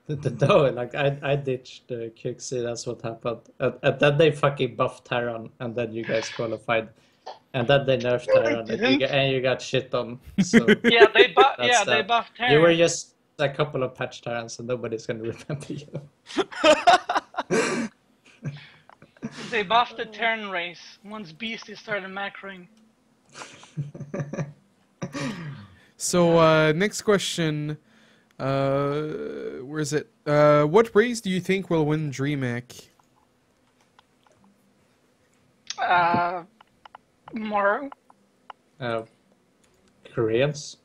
No, like I ditched QXC. That's what happened. And then they fucking buffed Terran, and then you guys qualified. And then they nerfed Terran, and you got shit on. So Yeah, they that's they that. buffed Terran. You were just a couple of patch Terrans, and nobody's gonna remember you. They buffed the Terran race once Beastie started macroing. So, next question. Where is it? What race do you think will win DreamHack? Morrow. Koreans.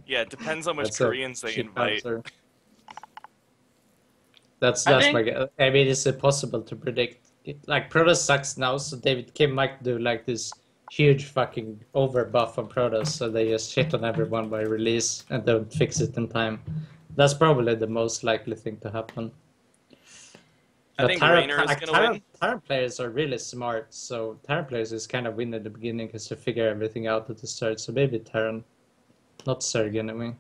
Yeah, it depends on which That's a Koreans they shit invite. answer. That's think- my guess. I mean, it's impossible to predict. Like Protoss sucks now, so David Kim might do like this huge fucking overbuff on Protoss, so they just shit on everyone by release and don't fix it in time. That's probably the most likely thing to happen. I think Raynor is going to win. Terran players are really smart, so Terran players is kind of win at the beginning because they figure everything out at the start. So maybe Terran, not Zerg anyway.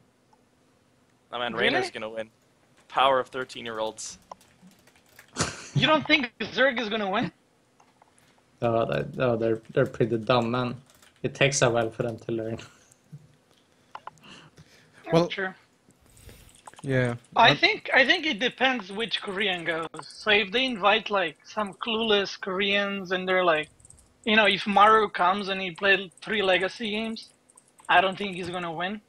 I mean, Really? Raynor's going to win. Power of 13-year-olds. You don't think Zerg is gonna win? No, they're pretty dumb, man. It takes a while for them to learn. Well, Sure. Yeah. I think it depends which Korean goes. So if they invite like some clueless Koreans and they're like, if Maru comes and he played 3 legacy games, I don't think he's gonna win.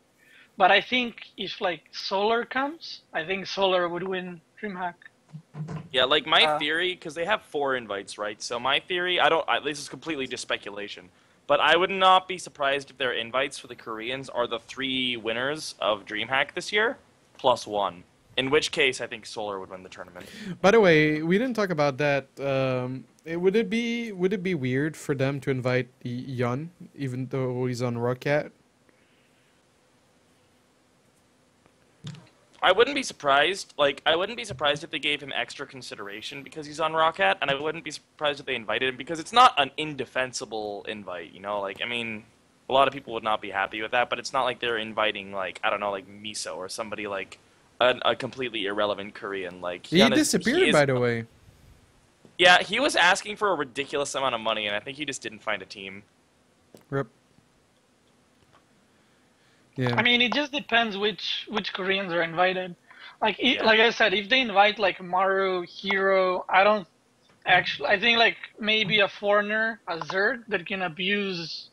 But I think if like Solar comes, I think Solar would win DreamHack. Yeah, like my theory, because they have 4 invites, right? So my theory, this is completely just speculation, but I would not be surprised if their invites for the Koreans are the 3 winners of DreamHack this year, plus 1. In which case, I think Solar would win the tournament. By the way, we didn't talk about that. Would it be weird for them to invite Yun, even though he's on Rocket? I wouldn't be surprised. I wouldn't be surprised if they gave him extra consideration because he's on Rocket, and I wouldn't be surprised if they invited him because it's not an indefensible invite. I mean, a lot of people would not be happy with that, but it's not like they're inviting like Miso or somebody like a completely irrelevant Korean. He disappeared, by the way. Yeah, he was asking for a ridiculous amount of money, and I think he just didn't find a team. Rip. Yeah. I mean, it just depends which Koreans are invited. Like I said, if they invite like Maru, Hero, I think like maybe a foreigner, a Zerg that can abuse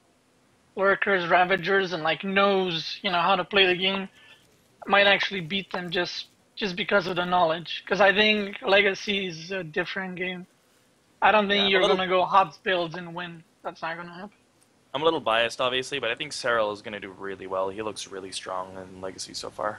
Lurkers, Ravagers, and like knows how to play the game, might actually beat them just because of the knowledge. Because I think Legacy is a different game. I don't think you're gonna go hot builds and win. That's not gonna happen. I'm a little biased, obviously, but I think Cyril is going to do really well. He looks really strong in Legacy so far.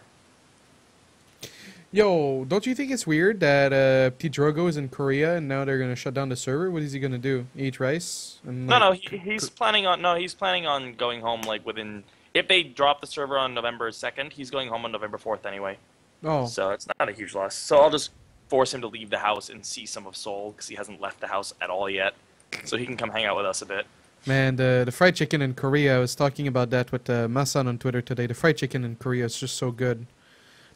Yo, don't you think it's weird that Drogo is in Korea and now they're gonna shut down the server? What is he gonna do? Eat rice? And, No, he's planning on going home within. If they drop the server on November 2nd, he's going home on November 4th anyway. Oh. So it's not a huge loss. So I'll just force him to leave the house and see some of Seoul because he hasn't left the house at all yet. So he can come hang out with us a bit. Man, the fried chicken in Korea, I was talking about that with Masan on Twitter today. The fried chicken in Korea is just so good.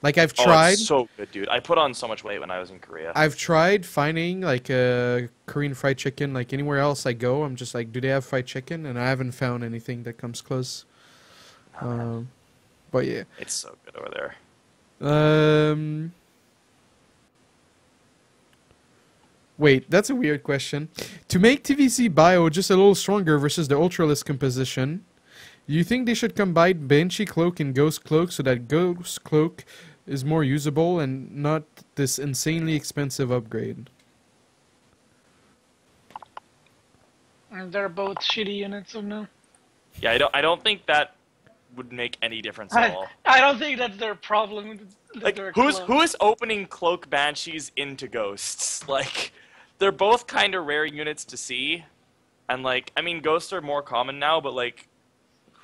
Like, I've Oh, tried... it's so good, dude. I put on so much weight when I was in Korea. I've tried finding, like, Korean fried chicken, like, anywhere else I go. I'm just like, do they have fried chicken? And I haven't found anything that comes close. But, yeah. It's so good over there. Wait, that's a weird question. To make TVC Bio just a little stronger versus the Ultralisk composition, do you think they should combine Banshee Cloak and Ghost Cloak so that Ghost Cloak is more usable and not this insanely expensive upgrade? And they're both shitty units, so no. Yeah, I don't think that would make any difference at all. I don't think that's their problem. Like, who is opening Cloak Banshees into Ghosts? Like, they're both kind of rare units to see, and like, I mean, Ghosts are more common now, but like,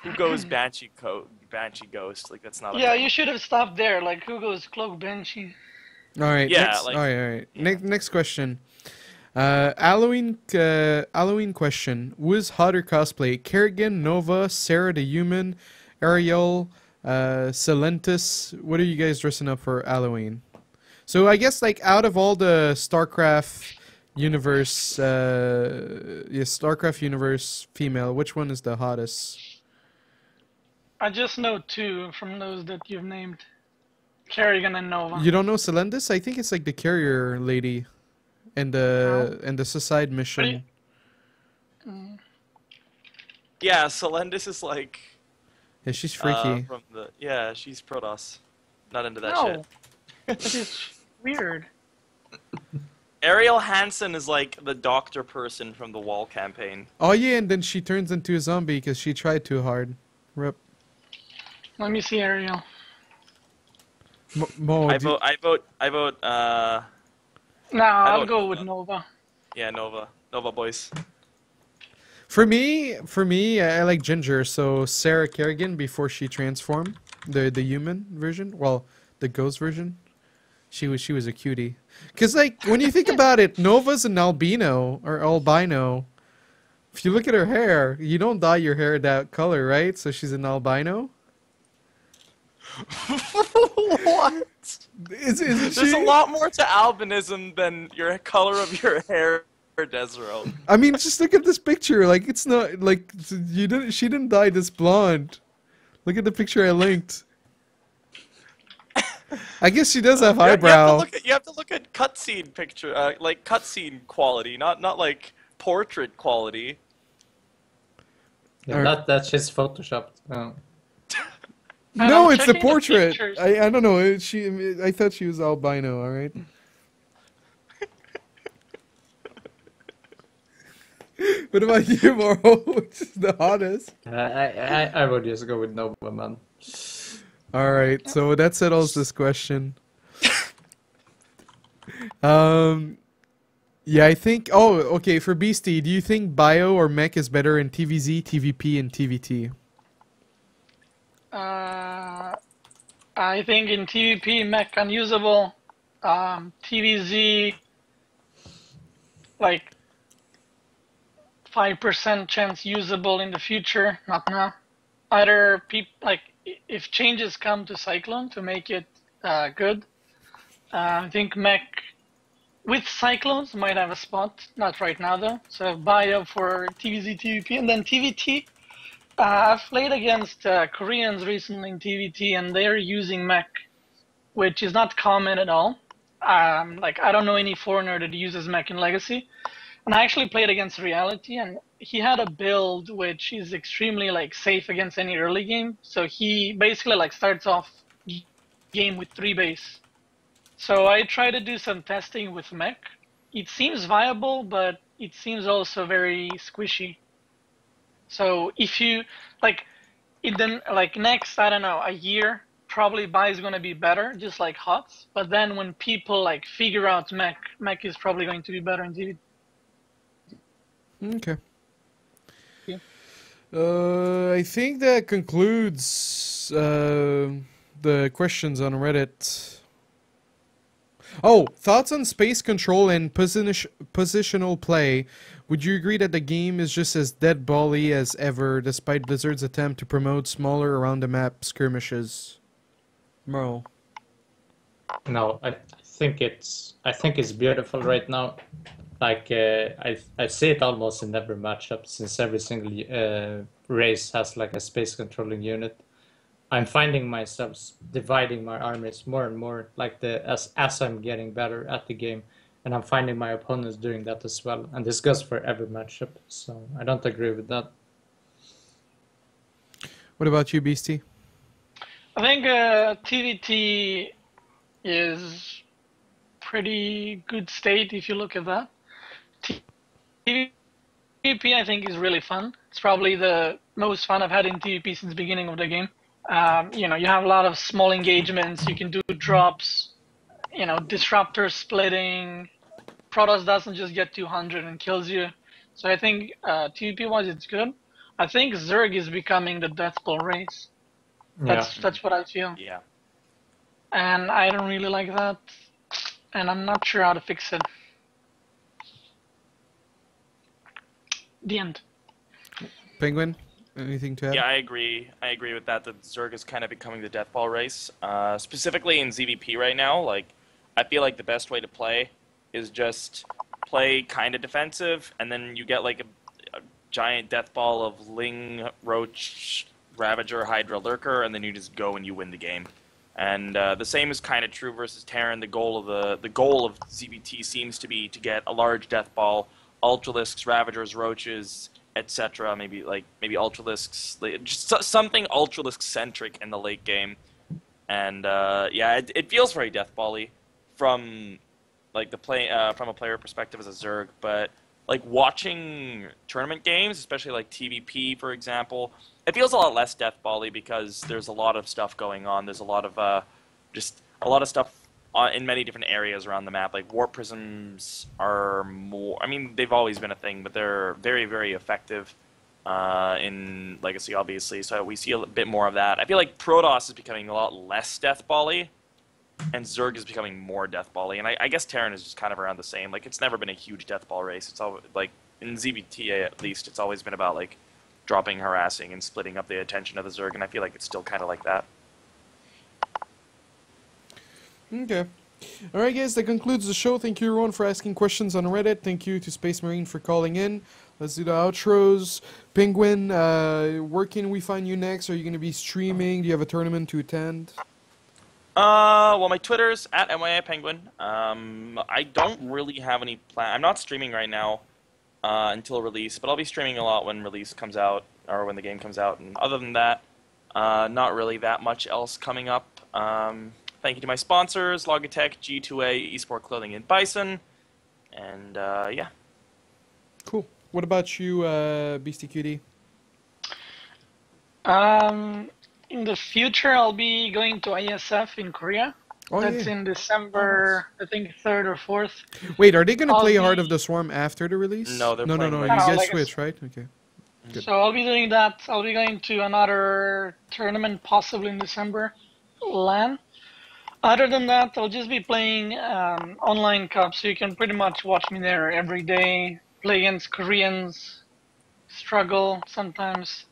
who goes Banshee Ghost? Like, that's not. Yeah, you should have stopped there. Like, who goes Cloak Banshee? All right. Yeah, Next, like- all right. yeah. Next question. Halloween question. Who is hotter cosplay? Kerrigan, Nova, Sarah the Human, Ariel, Celentis. What are you guys dressing up for Halloween? So I guess, like, out of all the StarCraft universe, StarCraft universe female, which one is the hottest? I just know two from those that you've named. Kerrigan and Nova. You don't know Celentis? I think it's like the carrier lady, and the suicide mission. Yeah, Celendis is like. Yeah, she's freaky. She's Protoss. Not into that No. shit. That is weird. Ariel Hansen is like the doctor person from the Wall campaign. Oh yeah, and then she turns into a zombie because she tried too hard. Rip. Let me see Ariel. Mo, I vote. No, I'll don't go know with that. Nova. Yeah, Nova boys. For me, I like Ginger. So Sarah Kerrigan before she transformed, the human version. Well, the ghost version. She was a cutie. Cause like when you think about it, Nova's an albino. If you look at her hair, you don't dye your hair that color, right? So she's an albino. What? Isn't There's she? a lot more to albinism than your color of your hair, Desero. I mean, just look at this picture. Like, it's not like she didn't dye this blonde. Look at the picture I linked. I guess she does have eyebrow. You have to look at cutscene picture, like cutscene quality, not like portrait quality. Yeah, that's just photoshopped. Oh. No, I'm it's a checking the portrait. pictures. I don't know. I thought she was albino. All right. What about you, Moro? Which is the hottest? I would just go with Nova, man. All right. So that settles this question. Yeah, I think. Oh, okay. For Beastie, do you think Bio or Mech is better in TVZ, TVP, and TVT? I think in TVP, mech unusable. TVZ, like 5% chance usable in the future, not now. Either if changes come to Cyclone to make it good, I think mech with Cyclones might have a spot. Not right now though. So Bio for TVZ, TVP, and then TVT. I've played against Koreans recently in TVT, and they're using mech, which is not common at all. Like, I don't know any foreigner that uses mech in Legacy. And I actually played against Reality, and he had a build which is extremely like safe against any early game. So he basically like starts off game with 3 base. So I tried to do some testing with mech. It seems viable, but it seems also very squishy. So if you like, next, I don't know, a year, probably Buy is going to be better, just like HOTS. But then when people like figure out mech is probably going to be better indeed. Okay. Yeah. I think that concludes the questions on Reddit. Oh, thoughts on space control and positional play. Would you agree that the game is just as dead bally as ever, despite Blizzard's attempt to promote smaller around the map skirmishes? Merle. No, I think it's beautiful right now. Like I see it almost in every matchup, since every single race has like a space controlling unit. I'm finding myself dividing my armies more and more, like as I'm getting better at the game, and I'm finding my opponents doing that as well. And this goes for every matchup, so I don't agree with that. What about you, Beastie? I think TVT is pretty good state if you look at that. TVP I think is really fun. It's probably the most fun I've had in TVP since the beginning of the game. You know, you have a lot of small engagements. You can do drops. You know, disruptor splitting. Protoss doesn't just get 200 and kills you. So I think TVP wise it's good. I think Zerg is becoming the deathball race. That's what I feel. Yeah. And I don't really like that. And I'm not sure how to fix it. The end. Penguin, anything to add? Yeah, I agree. I agree with that. That Zerg is kind of becoming the deathball race. Specifically in ZVP right now, like I feel like the best way to play is just play kind of defensive, and then you get like a giant deathball of Ling, Roach, Ravager, Hydra, Lurker, and then you just go and you win the game. And the same is kind of true versus Terran. The goal of ZVT seems to be to get a large deathball, Ultralisks, Ravagers, Roaches, etc. Maybe Ultralisks, just something Ultralisk centric in the late game. And yeah, it feels very deathball-y from like from a player perspective as a Zerg, but like watching tournament games, especially like TVP for example, it feels a lot less deathball-y because there's a lot of stuff going on. There's a lot of stuff in many different areas around the map. Like warp prisms are more. I mean, they've always been a thing, but they're very, very effective in Legacy, obviously. So we see a bit more of that. I feel like Protoss is becoming a lot less deathball-y, and Zerg is becoming more deathball-y. And I guess Terran is just kind of around the same. Like it's never been a huge deathball race. It's always like in ZVT at least, it's always been about like dropping, harassing, and splitting up the attention of the Zerg. And I feel like it's still kind of like that. Okay. Alright guys, that concludes the show. Thank you everyone for asking questions on Reddit. Thank you to Space Marine for calling in. Let's do the outros. Penguin, where can we find you next? Are you going to be streaming? Do you have a tournament to attend? Well, my Twitter's at MYIPenguin. I don't really have any plan. I'm not streaming right now until release, but I'll be streaming a lot when release comes out, or when the game comes out. And other than that, not really that much else coming up. Thank you to my sponsors, Logitech, G2A, Esport Clothing, and Bison. And, yeah. Cool. What about you, Beastie Cutie? In the future, I'll be going to ISF in Korea. Oh, That's yeah. in December, I think 3rd or 4th. Wait, are they going to play I'll Heart be- of the Swarm after the release? No, they're no, playing you right now. guys Legacy. switch, right? Okay. Good. So I'll be doing that. I'll be going to another tournament, possibly in December, LAN. Other than that, I'll just be playing online cups, so you can pretty much watch me there every day, play against Koreans, struggle sometimes.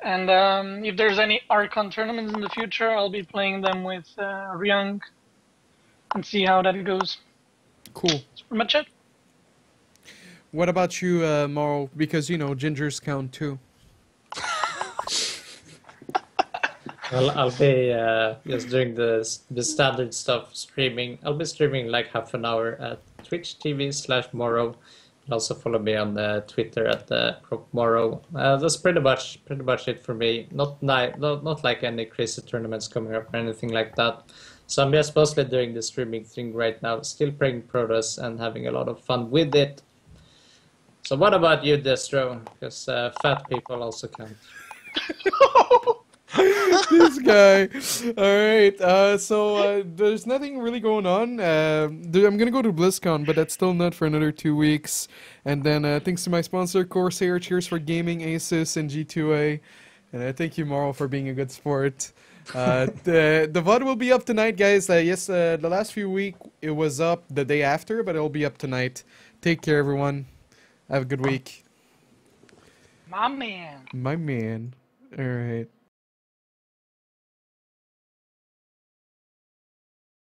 And if there's any Archon tournaments in the future, I'll be playing them with Ryung and see how that goes. Cool. That's pretty much it. What about you, Morrow? Because, you know, gingers count too. Well, I'll be just doing the standard stuff, streaming. I'll be streaming like half an hour at Twitch TV/Morrow. You can also follow me on Twitter at Morrow. That's pretty much it for me. Not like any crazy tournaments coming up or anything like that. So I'm just mostly doing the streaming thing right now. Still playing Protoss and having a lot of fun with it. So what about you, Destro? Because fat people also count. This guy. Alright, so there's nothing really going on. I'm gonna go to BlizzCon, but that's still not for another 2 weeks. And then thanks to my sponsor, Corsair, cheers for gaming, Asus, and G2A. And thank you, Morrow, for being a good sport. The VOD will be up tonight, guys. Yes, the last few week it was up the day after, but it'll be up tonight. Take care, everyone. Have a good week. My man. My man. All right.